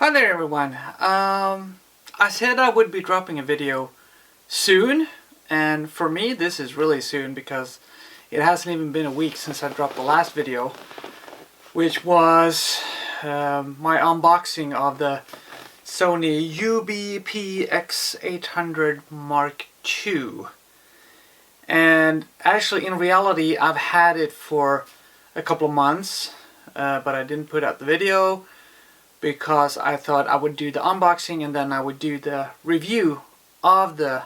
Hi there everyone. I said I would be dropping a video soon, and for me this is really soon because it hasn't even been a week since I dropped the last video, which was my unboxing of the Sony UBPX800 M2. And actually in reality I've had it for a couple of months, but I didn't put out the video because I thought I would do the unboxing and then I would do the review of the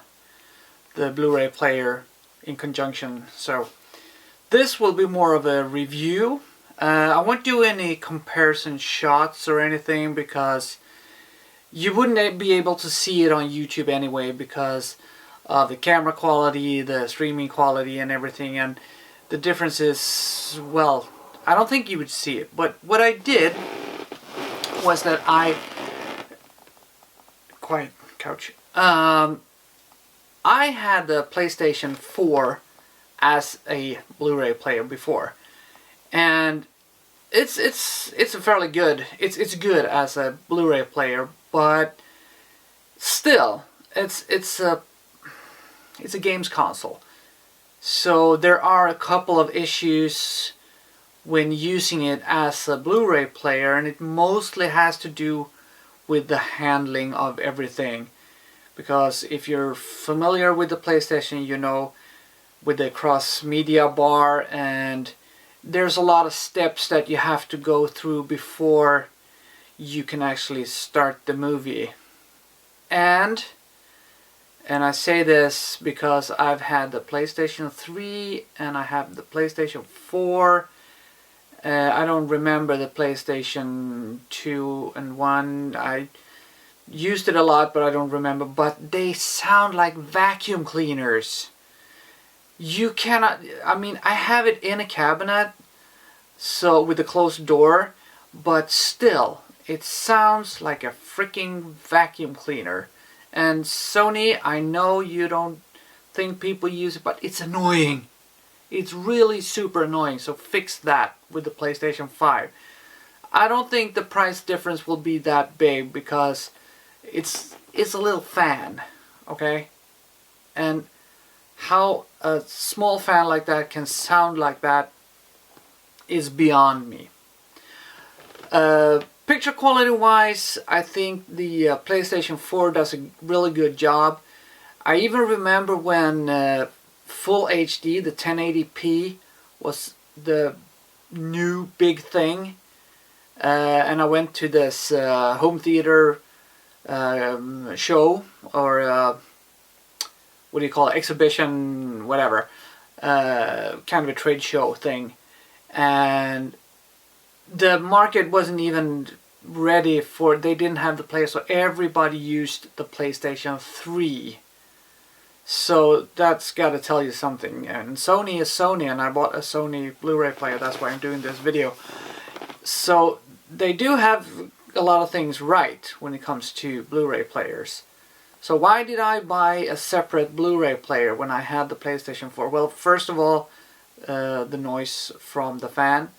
Blu-ray player in conjunction. So this will be more of a review. I won't do any comparison shots or anything because you wouldn't be able to see it on YouTube anyway because of the camera quality, the streaming quality and everything, and the difference is, well, I don't think you would see it. But what I did was that I had the PlayStation 4 as a Blu-ray player before, and it's a fairly good. It's good as a Blu-ray player, but still, it's a games console. So there are a couple of issues when using it as a Blu-ray player, and it mostly has to do with the handling of everything. Because if you're familiar with the PlayStation, you know, with the cross-media bar, and there's a lot of steps that you have to go through before you can actually start the movie. And I say this because I've had the PlayStation 3 and I have the PlayStation 4. I don't remember the PlayStation 2 and 1. I used it a lot, but I don't remember. But they sound like vacuum cleaners. You cannot, I mean, I have it in a cabinet, so with a closed door, but still, it sounds like a freaking vacuum cleaner. And Sony, I know you don't think people use it, but it's annoying. It's really super annoying, so fix that with the PlayStation 5. I don't think the price difference will be that big because it's a little fan, okay? And how a small fan like that can sound like that is beyond me. Picture quality wise, I think the PlayStation 4 does a really good job. I even remember when Full HD, the 1080p, was the new big thing, and I went to this home theater show, or what do you call it, exhibition, whatever, kind of a trade show thing, and the market wasn't even ready for, they didn't have the player, so everybody used the PlayStation 3. So that's got to tell you something. And Sony is Sony, and I bought a Sony Blu-ray player. That's why I'm doing this video. So they do have a lot of things right when it comes to Blu-ray players. So why did I buy a separate Blu-ray player when I had the PlayStation 4? Well, first of all, the noise from the fan.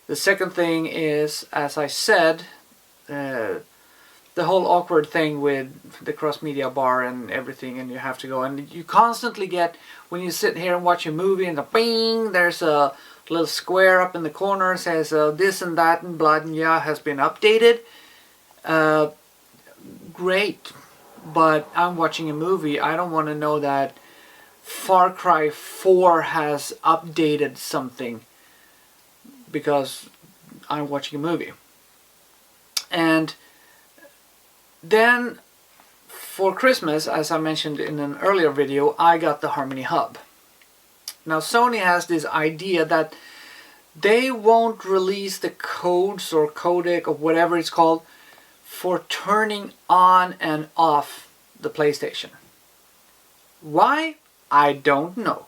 The second thing is, as I said, the whole awkward thing with the cross-media bar and everything, and you have to go, and you constantly get, when you sit here and watch a movie, and the bing, there's a little square up in the corner, says this and that and blah and yeah has been updated. Great, but I'm watching a movie. I don't want to know that Far Cry 4 has updated something because I'm watching a movie. And then, for Christmas, as I mentioned in an earlier video, I got the Harmony Hub. Now, Sony has this idea that they won't release the codes or codec or whatever it's called for turning on and off the PlayStation. Why? I don't know.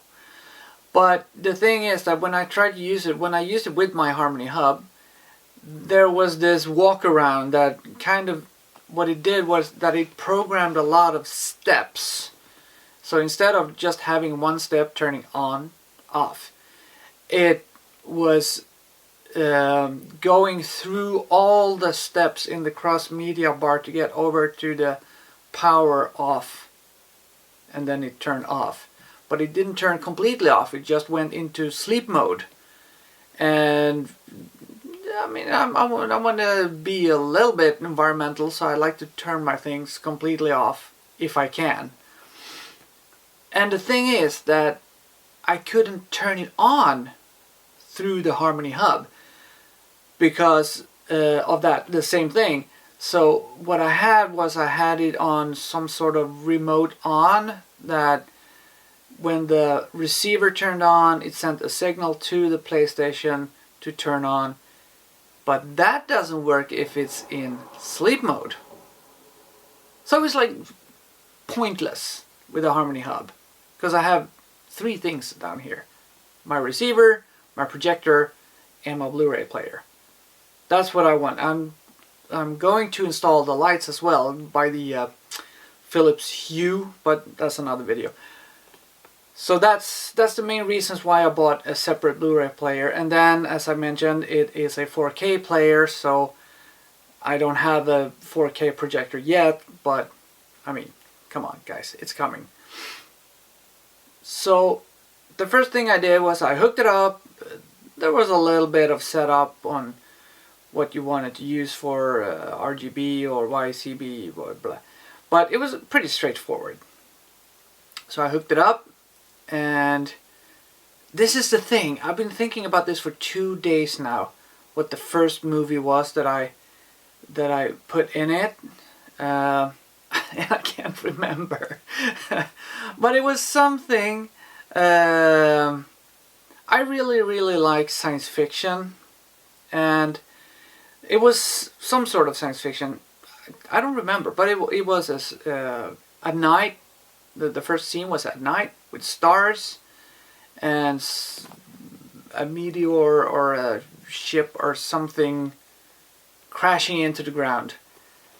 But the thing is that when I tried to use it, when I used it with my Harmony Hub, there was this walk around that kind of, what it did was that it programmed a lot of steps. So instead of just having one step turning on, off, it was going through all the steps in the cross media bar to get over to the power off, and then it turned off. But it didn't turn completely off, it just went into sleep mode. And I mean, I want to be a little bit environmental, so I like to turn my things completely off if I can. And the thing is that I couldn't turn it on through the Harmony hub because of the same thing. So what I had was I had it on some sort of remote on, that when the receiver turned on, it sent a signal to the PlayStation to turn on. But that doesn't work if it's in sleep mode. So it's like pointless with the Harmony hub, because I have three things down here: my receiver, my projector, and my Blu-ray player. That's what I want. I'm going to install the lights as well by the Philips Hue, but that's another video. So that's the main reasons why I bought a separate Blu-ray player. And then, as I mentioned, it is a 4K player, so I don't have a 4K projector yet, but I mean, come on guys, it's coming. So the first thing I did was I hooked it up. There was a little bit of setup on what you wanted to use for RGB or YCB, blah, but it was pretty straightforward. So I hooked it up. And this is the thing, I've been thinking about this for 2 days now, what the first movie was that I put in it, and I can't remember. But it was something. I really like science fiction, and it was some sort of science fiction. I don't remember, but it was at night. The first scene was at night with stars and a meteor or a ship or something crashing into the ground.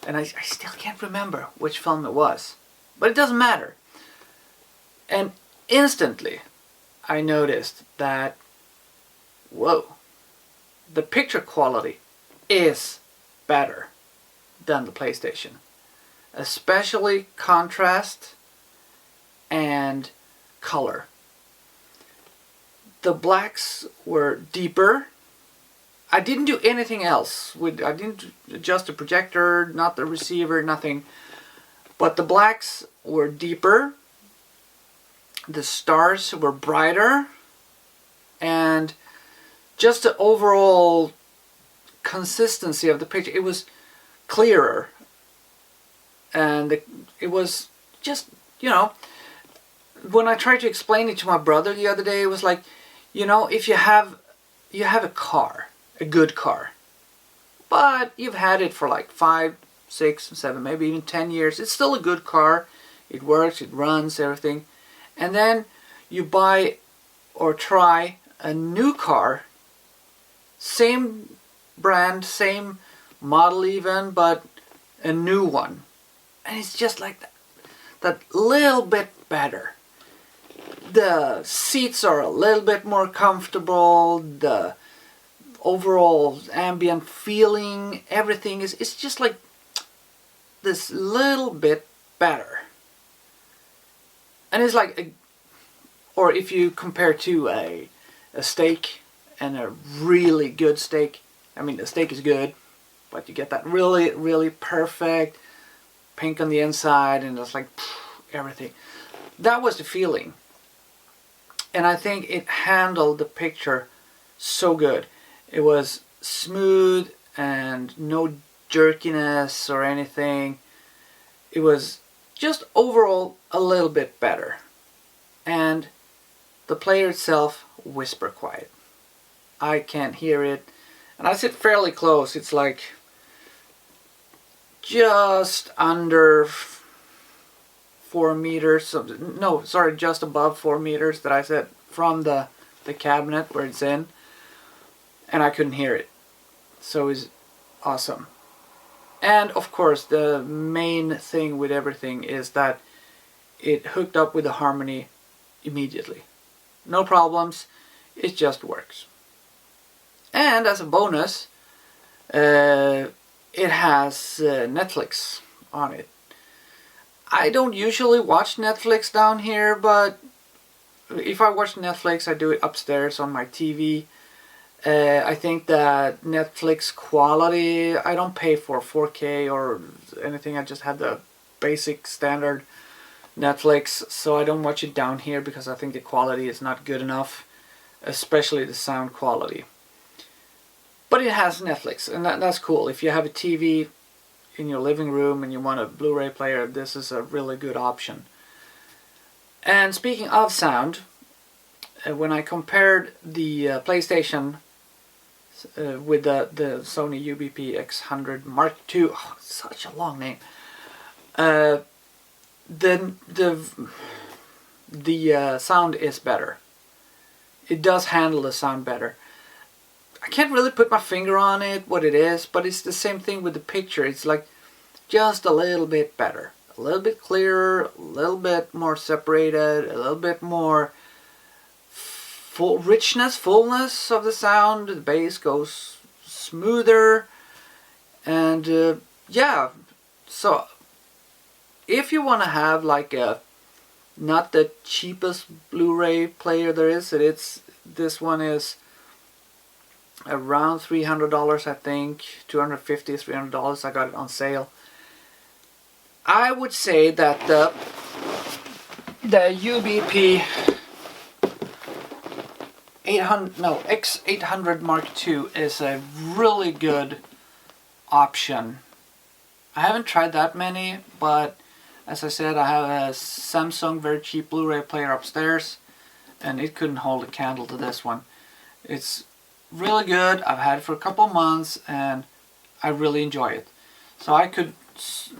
And I still can't remember which film it was. But it doesn't matter. And instantly I noticed that, whoa, the picture quality is better than the PlayStation. Especially contrast and color. The blacks were deeper. I didn't do anything else. I didn't adjust the projector, not the receiver, nothing. But the blacks were deeper. The stars were brighter. And just the overall consistency of the picture, it was clearer. And it was just, you know, when I tried to explain it to my brother the other day, it was like, you know, if you have a car, a good car, but you've had it for like 5, 6, 7, maybe even 10 years, it's still a good car. It works, it runs, everything. And then you buy or try a new car, same brand, same model even, but a new one. And it's just like that little bit better. The seats are a little bit more comfortable, the overall ambient feeling, everything is just like this little bit better. And it's like, or if you compare to a steak and a really good steak, I mean the steak is good, but you get that really perfect pink on the inside and it's like everything. That was the feeling. And I think it handled the picture so good. It was smooth and no jerkiness or anything. It was just overall a little bit better. And the player itself, whisper quiet. I can't hear it. And I sit fairly close. It's like just under 4 meters, no, sorry, just above 4 meters that I said from the cabinet where it's in, and I couldn't hear it. So it's awesome. And of course the main thing with everything is that it hooked up with the Harmony immediately. No problems, it just works. And as a bonus, it has Netflix on it. I don't usually watch Netflix down here, but if I watch Netflix, I do it upstairs on my TV. I think that Netflix quality, I don't pay for 4K or anything. I just have the basic standard Netflix, so I don't watch it down here because I think the quality is not good enough, especially the sound quality. But it has Netflix, and that's cool. If you have a TV in your living room and you want a Blu-ray player, this is a really good option. And speaking of sound, when I compared the PlayStation with the Sony UBPX800 M2, oh, such a long name, the sound is better. It does handle the sound better. I can't really put my finger on it, what it is, but it's the same thing with the picture. It's like just a little bit better. A little bit clearer, a little bit more separated, a little bit more fullness of the sound. The bass goes smoother. And yeah, so if you want to have like a, not the cheapest Blu-ray player there is, this one is around $300, I think, $250, $300. I got it on sale. I would say that the UBP800 Mark II is a really good option. I haven't tried that many, but as I said, I have a Samsung very cheap Blu-ray player upstairs, and it couldn't hold a candle to this one. It's really good. I've had it for a couple of months, and I really enjoy it. So I could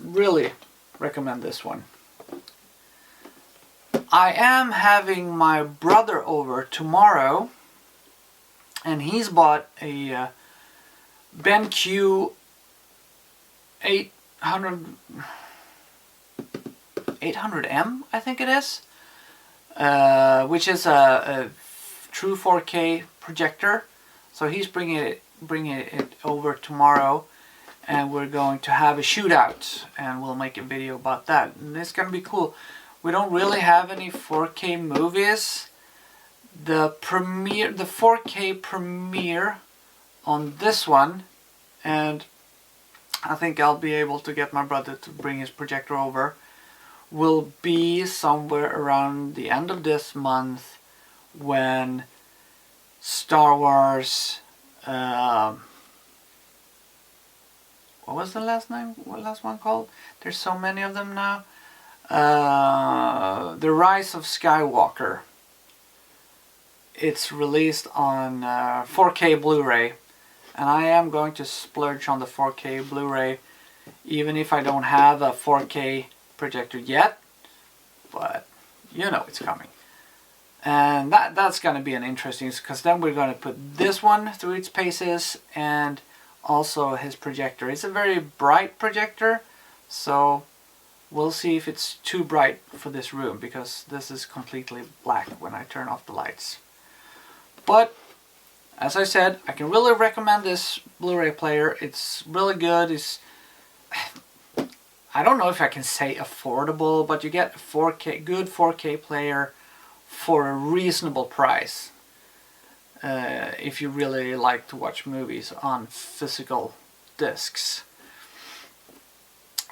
really recommend this one. I am having my brother over tomorrow, and he's bought a BenQ 800M, I think it is, which is a true 4K projector. So he's bringing it over tomorrow, and we're going to have a shootout, and we'll make a video about that. And it's gonna be cool. We don't really have any 4K movies. The 4K premiere on this one, and I think I'll be able to get my brother to bring his projector over, will be somewhere around the end of this month, when Star Wars, what was the last one called? There's so many of them now. The Rise of Skywalker. It's released on 4K Blu-ray, and I am going to splurge on the 4K Blu-ray, even if I don't have a 4K projector yet, but you know it's coming. And that's going to be an interesting, because then we're going to put this one through its paces, and also his projector. It's a very bright projector, so we'll see if it's too bright for this room, because this is completely black when I turn off the lights. But as I said, I can really recommend this Blu-ray player. It's really good. It's, I don't know if I can say affordable, but you get a good 4K player for a reasonable price, if you really like to watch movies on physical discs.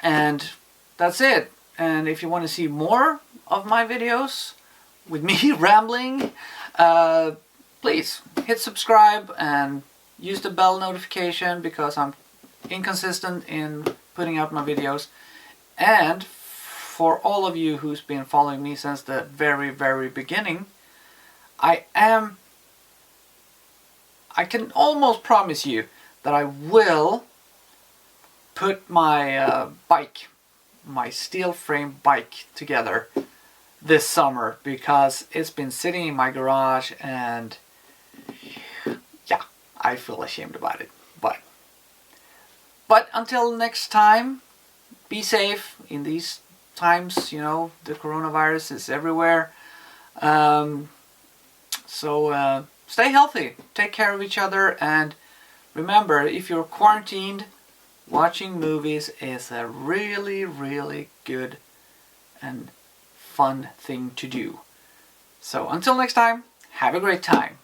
And that's it. And if you want to see more of my videos with me rambling, please hit subscribe and use the bell notification, because I'm inconsistent in putting out my videos. And for all of you who's been following me since the very, very beginning, I can almost promise you that I will put my my steel frame bike together this summer, because it's been sitting in my garage, and yeah, I feel ashamed about it. But until next time, be safe in these times. You know, the coronavirus is everywhere. So stay healthy, take care of each other, and remember, if you're quarantined, watching movies is a really, really good and fun thing to do. So until next time, have a great time.